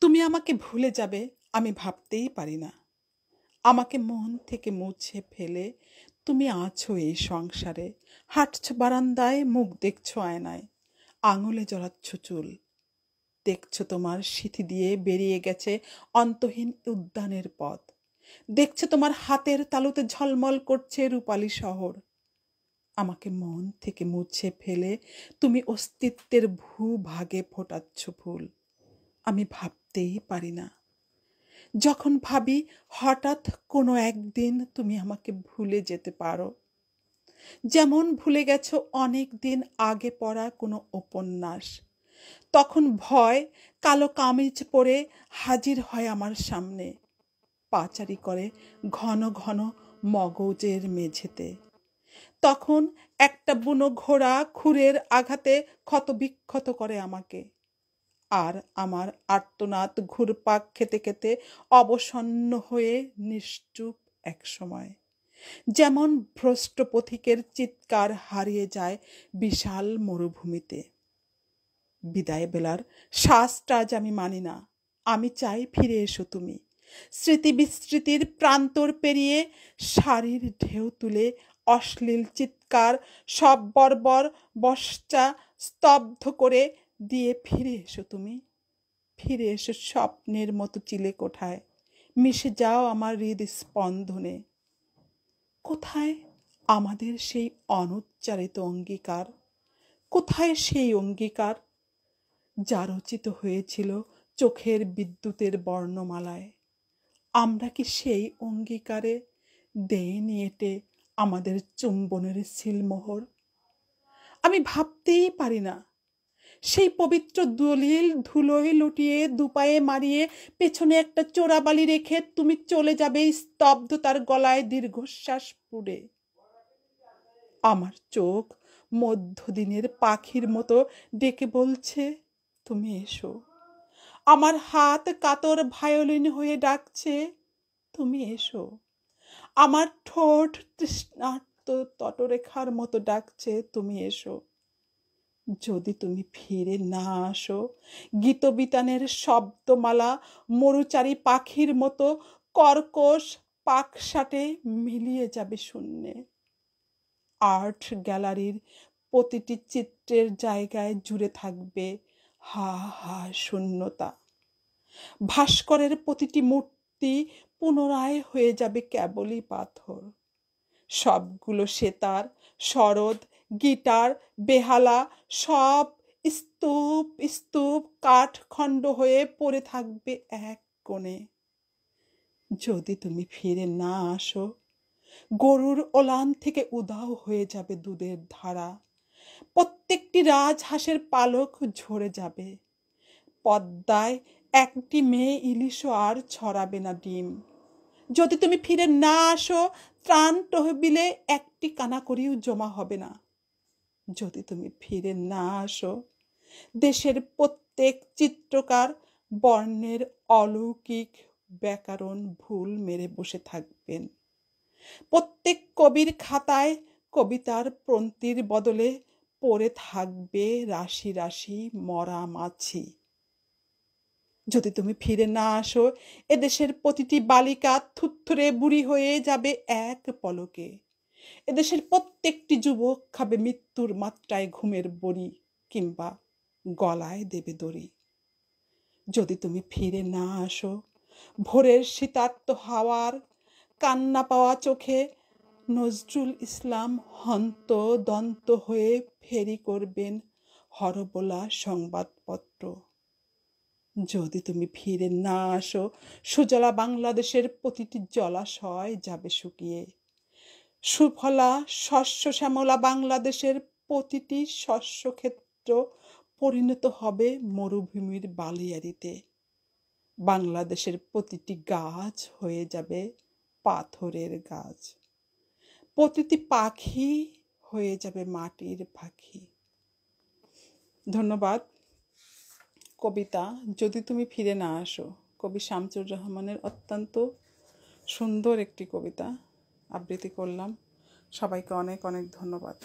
তুমি আমাকে ভুলে যাবে আমি ভাবতেই পারি না। আমাকে মন থেকে মুছে ফেলে তুমি আছো এই সংসারে, হাঁটছো বারান্দায়, মুখ দেখছো আয়নায়, আঙুলে জড়াচ্ছ চুল, দেখছো তোমার সিথি দিয়ে বেরিয়ে গেছে অন্তহীন উদ্যানের পথ, দেখছো তোমার হাতের তালুতে ঝলমল করছে রূপালী শহর। আমাকে মন থেকে মুছে ফেলে তুমি অস্তিত্বের ভূভাগে ফোটাচ্ছ ফুল। আমি ভাবতেই পারি না। যখন ভাবি হঠাৎ কোনো একদিন তুমি আমাকে ভুলে যেতে পারো, যেমন ভুলে গেছো অনেক দিন আগে পড়া কোনো উপন্যাস, তখন ভয় কালো কামিজ পরে হাজির হয় আমার সামনে, পাচারি করে ঘন ঘন মগজের মেঝেতে। তখন একটা বুনো ঘোড়া খুরের আঘাতে ক্ষতবিক্ষত করে আমাকে, আর আমার আর্তনাদ ঘুরপাক খেতে খেতে অবসন্ন হয়ে নিশ্চুপ এক সময়, যেমন ভ্রষ্ট পথিকের চিৎকার হারিয়ে যায় বিশাল মরুভূমিতে। বিদায় বেলার শ্বাসটা আজ আমি মানি না। আমি চাই ফিরে এসো তুমি, স্মৃতি বিস্মৃতির প্রান্তর পেরিয়ে শাড়ির ঢেউ তুলে অশ্লীল চিৎকার সব বর্বর বর্ষা স্তব্ধ করে দিয়ে ফিরে এসো তুমি। ফিরে এসো স্বপ্নের মতো চিলে কোঠায়, মিশে যাও আমার হৃদস্পন্দনে। কোথায় আমাদের সেই অনুচ্চারিত অঙ্গীকার? কোথায় সেই অঙ্গীকার যা রচিত হয়েছিল চোখের বিদ্যুতের বর্ণমালায়? আমরা কি সেই অঙ্গীকারে দেইনি এঁটে আমাদের চুম্বনের সিলমোহর? আমি ভাবতেই পারি না। সেই পবিত্র দলিল ধুলোয় লুটিয়ে দুপায়ে মারিয়ে পেছনে একটা চোরাবালি রেখে তুমি চলে যাবে স্তব্ধতার গলায় দীর্ঘশ্বাস পুড়ে। আমার চোখ মধ্যদিনের পাখির মতো ডেকে বলছে, তুমি এসো। আমার হাত কাতর ভায়োলিন হয়ে ডাকছে, তুমি এসো। আমার ঠোঁট তৃষ্ণার্ত তটরেখার মতো ডাকছে, তুমি এসো। যদি তুমি ফিরে না আসো, গীতবিতানের শব্দমালা মরুচারী পাখির মতো কর্কশ পাকসাটে মিলিয়ে যাবে শূন্যে। আর্ট গ্যালারির প্রতিটি চিত্রের জায়গায় জুড়ে থাকবে হা হা শূন্যতা। ভাস্করের প্রতিটি মূর্তি পুনরায় হয়ে যাবে কেবলই পাথর। সবগুলো সেতার, সরোদ, গিটার, বেহালা সব স্তূপ স্তূপ কাঠখণ্ড হয়ে পড়ে থাকবে এক কোণে। যদি তুমি ফিরে না আসো, গরুর ওলান থেকে উধাও হয়ে যাবে দুধের ধারা, প্রত্যেকটি রাজহাঁসের পালক ঝরে যাবে, পদ্মায় একটি মেয়ে ইলিশও আর ছড়াবে না ডিম। যদি তুমি ফিরে না আসো, ত্রাণ তহবিলে একটি কানাকড়িও জমা হবে না। যদি তুমি ফিরে না আসো, দেশের প্রত্যেক চিত্রকার বর্ণের অলৌকিক ব্যাকরণ ভুল মেরে বসে থাকবেন। প্রত্যেক কবির খাতায় কবিতার পংক্তির বদলে পড়ে থাকবে রাশি রাশি মরা মাছি। যদি তুমি ফিরে না আসো, এদেশের প্রতিটি বালিকা থুত্থুরে বুড়ি হয়ে যাবে এক পলকে। এদেশের প্রত্যেকটি যুবক খাবে মৃত্যুর মাত্রায় ঘুমের বড়ি, কিংবা গলায় দেবে দড়ি। যদি তুমি ফিরে না আসো, ভোরের শীতার্ত হাওয়ার কান্না পাওয়া চোখে নজরুল ইসলাম হন্ত দন্ত হয়ে ফেরি করবেন হরবোলা সংবাদপত্র। যদি তুমি ফিরে না আসো, সুজলা বাংলাদেশের প্রতিটি জলাশয় যাবে শুকিয়ে। সুফলা শস্য শ্যামলা বাংলাদেশের প্রতিটি শস্যক্ষেত্র পরিণত হবে মরুভূমির বালিয়াড়িতে। বাংলাদেশের প্রতিটি গাছ হয়ে যাবে পাথরের গাছ, প্রতিটি পাখি হয়ে যাবে মাটির পাখি। ধন্যবাদ। কবিতা যদি তুমি ফিরে না আসো, কবি শামসুর রহমানের অত্যন্ত সুন্দর একটি কবিতা আবৃত্তি করলাম। সবাইকে অনেক অনেক ধন্যবাদ।